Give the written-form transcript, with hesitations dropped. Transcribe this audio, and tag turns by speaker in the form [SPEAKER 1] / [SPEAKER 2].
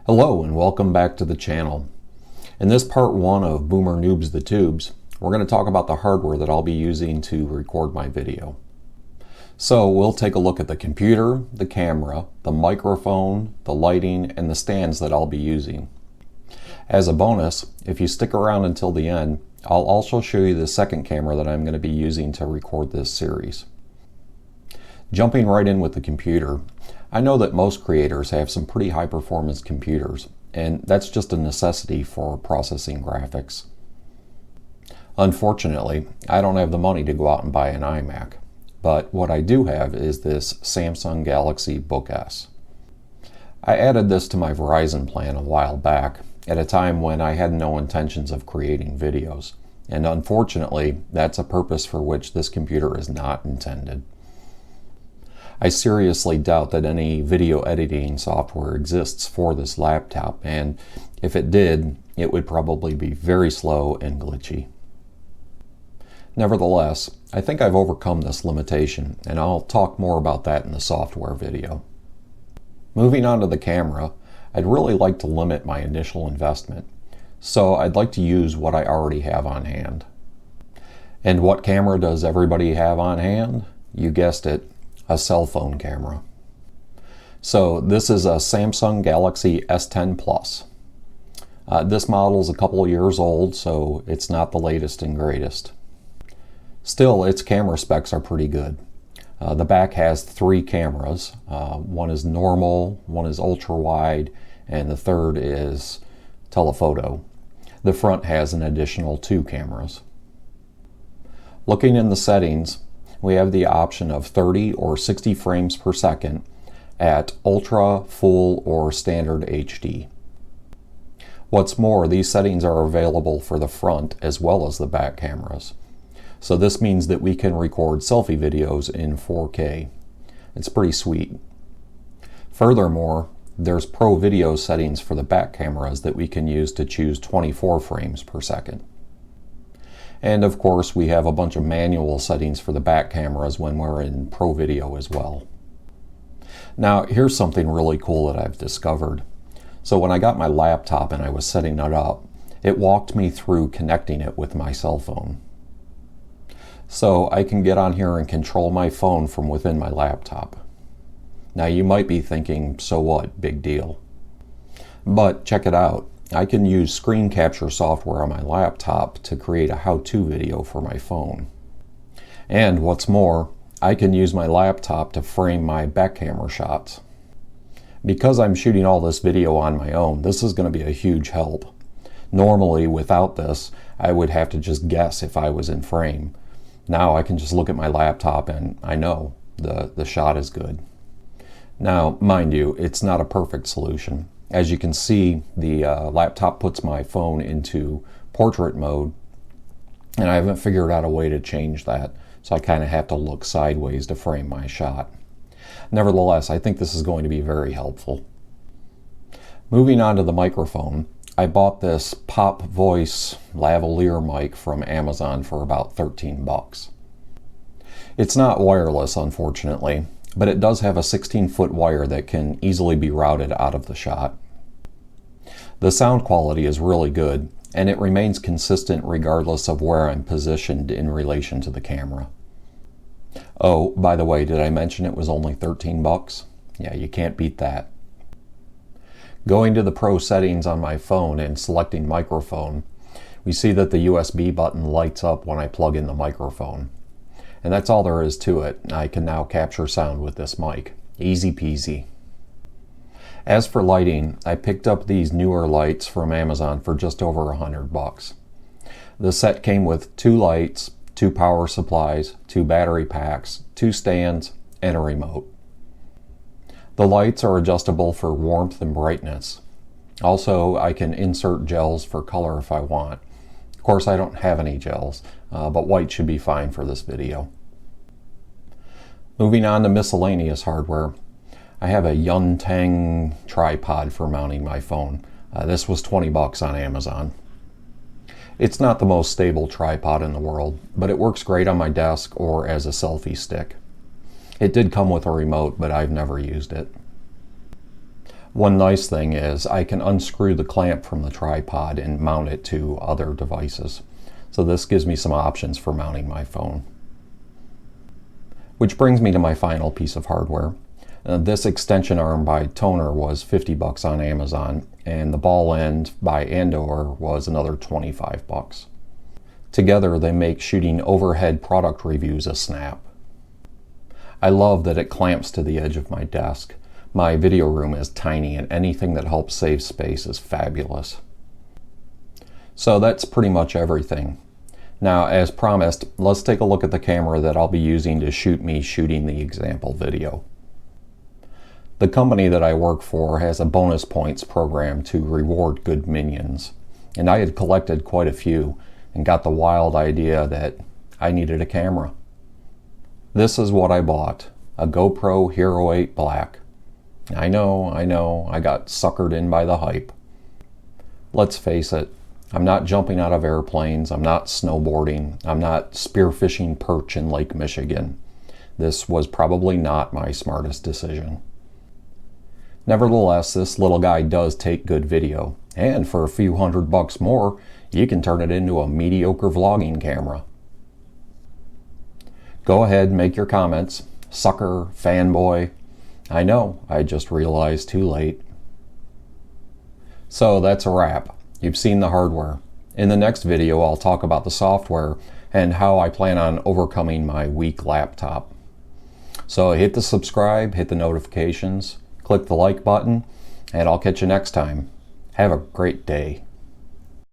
[SPEAKER 1] Hello and welcome back to the channel. In this part 1 of Boomer Noobs the Tubes, we're going to talk about the hardware that I'll be using to record my video. So we'll take a look at the computer, the camera, the microphone, the lighting, and the stands that I'll be using. As a bonus, if you stick around until the end, I'll also show you the second camera that I'm going to be using to record this series. Jumping right in with the computer, I know that most creators have some pretty high performance computers, and that's just a necessity for processing graphics. Unfortunately, I don't have the money to go out and buy an iMac, but what I do have is this Samsung Galaxy Book S. I added this to my Verizon plan a while back, at a time when I had no intentions of creating videos, and unfortunately, that's a purpose for which this computer is not intended. I seriously doubt that any video editing software exists for this laptop, and if it did, it would probably be very slow and glitchy. Nevertheless, I think I've overcome this limitation, and I'll talk more about that in the software video. Moving on to the camera, I'd really like to limit my initial investment, so I'd like to use what I already have on hand. And what camera does everybody have on hand? You guessed it. A cell phone camera. So this is a Samsung Galaxy S10 Plus. This model is a couple of years old, so it's not the latest and greatest. Still, its camera specs are pretty good. The back has 3 cameras. One is normal, one is ultra wide, and the third is telephoto. The front has an additional 2 cameras. Looking in the settings, we have the option of 30 or 60 frames per second at Ultra, Full, or Standard HD. What's more, these settings are available for the front as well as the back cameras. So this means that we can record selfie videos in 4K. It's pretty sweet. Furthermore, there's Pro Video settings for the back cameras that we can use to choose 24 frames per second. And of course, we have a bunch of manual settings for the back cameras when we're in Pro Video as well. Now, here's something really cool that I've discovered. So when I got my laptop and I was setting it up, it walked me through connecting it with my cell phone. So I can get on here and control my phone from within my laptop. Now you might be thinking, so what, big deal? But check it out. I can use screen capture software on my laptop to create a how-to video for my phone. And what's more, I can use my laptop to frame my back camera shots. Because I'm shooting all this video on my own, this is going to be a huge help. Normally, without this, I would have to just guess if I was in frame. Now I can just look at my laptop and I know the shot is good. Now, mind you, it's not a perfect solution. As you can see, the laptop puts my phone into portrait mode, and I haven't figured out a way to change that, so I kind of have to look sideways to frame my shot. Nevertheless, I think this is going to be very helpful. Moving on to the microphone, I bought this Pop Voice lavalier mic from Amazon for about 13 bucks. It's not wireless, unfortunately, but it does have a 16-foot wire that can easily be routed out of the shot. The sound quality is really good, and it remains consistent regardless of where I'm positioned in relation to the camera. Oh, by the way, did I mention it was only 13 bucks? Yeah, you can't beat that. Going to the Pro settings on my phone and selecting microphone, we see that the USB button lights up when I plug in the microphone. And that's all there is to it. I can now capture sound with this mic. Easy peasy. As for lighting, I picked up these newer lights from Amazon for just over 100 bucks. The set came with 2 lights, 2 power supplies, 2 battery packs, 2 stands, and a remote. The lights are adjustable for warmth and brightness. Also, I can insert gels for color if I want. Of course, I don't have any gels, but white should be fine for this video. Moving on to miscellaneous hardware, I have a Yuntang tripod for mounting my phone. This was 20 bucks on Amazon. It's not the most stable tripod in the world, but it works great on my desk or as a selfie stick. It did come with a remote, but I've never used it. One nice thing is I can unscrew the clamp from the tripod and mount it to other devices. So this gives me some options for mounting my phone. Which brings me to my final piece of hardware. This extension arm by Toner was $50 on Amazon, and the ball end by Andor was another $25. Together they make shooting overhead product reviews a snap. I love that it clamps to the edge of my desk. My video room is tiny and anything that helps save space is fabulous. So that's pretty much everything. Now, as promised, let's take a look at the camera that I'll be using to shoot me shooting the example video. The company that I work for has a bonus points program to reward good minions, and I had collected quite a few and got the wild idea that I needed a camera. This is what I bought, a GoPro Hero 8 Black. I know, I got suckered in by the hype. Let's face it, I'm not jumping out of airplanes, I'm not snowboarding, I'm not spearfishing perch in Lake Michigan. This was probably not my smartest decision. Nevertheless, this little guy does take good video, and for a few $100 more, you can turn it into a mediocre vlogging camera. Go ahead, make your comments. Sucker, fanboy. I know, I just realized too late. So that's a wrap. You've seen the hardware. In the next video, I'll talk about the software and how I plan on overcoming my weak laptop. So hit the subscribe, hit the notifications, click the like button, and I'll catch you next time. Have a great day.